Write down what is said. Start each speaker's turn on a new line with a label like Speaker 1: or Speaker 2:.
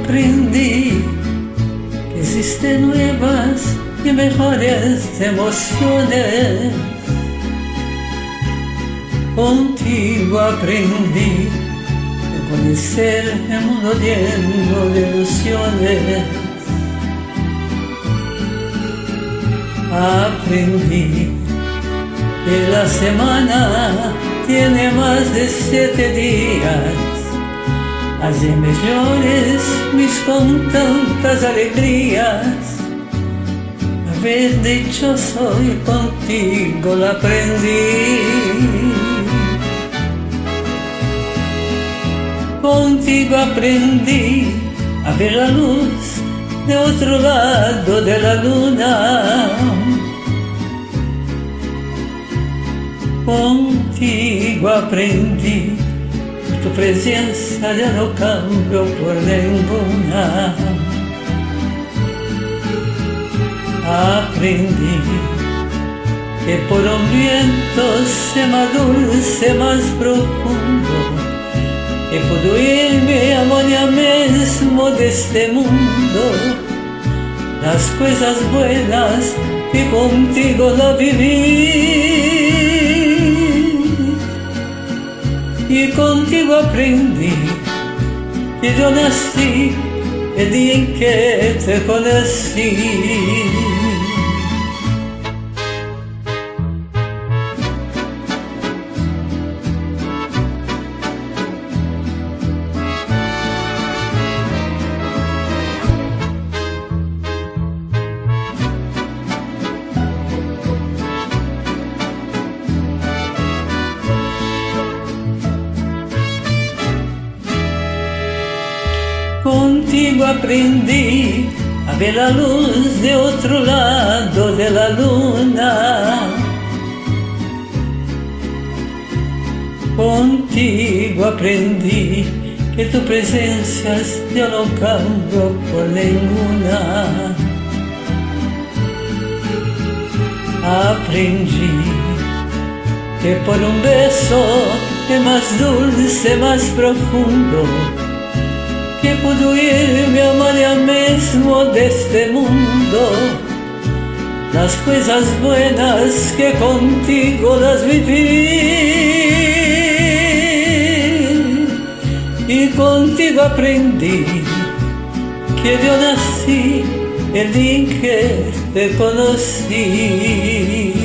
Speaker 1: aprendí que existen nuevas y mejores emociones. Contigo aprendí a conocer el mundo lleno de ilusiones. Aprendí que la semana tiene más de 7 días. Allí me llores mis con tantas alegrías. Haber dicho soy contigo lo aprendí. Contigo aprendí a ver la luz de otro lado de la luna. Contigo aprendí tu presencia ya no cambio por ninguna. Aprendí que por un viento se más dulce, más profundo, que puedo irme a morir mismo de este mundo. Las cosas buenas que contigo la viví. Y contigo aprendí que yo nací el día en que te conocí. Contigo aprendí a ver la luz de otro lado de la luna. Contigo aprendí que tu presencia yo no cambio por ninguna. Aprendí que por un beso es más dulce, más profundo, que puedo irme a María mismo de este mundo. Las cosas buenas que contigo las viví. Y contigo aprendí que yo nací el día en que te conocí.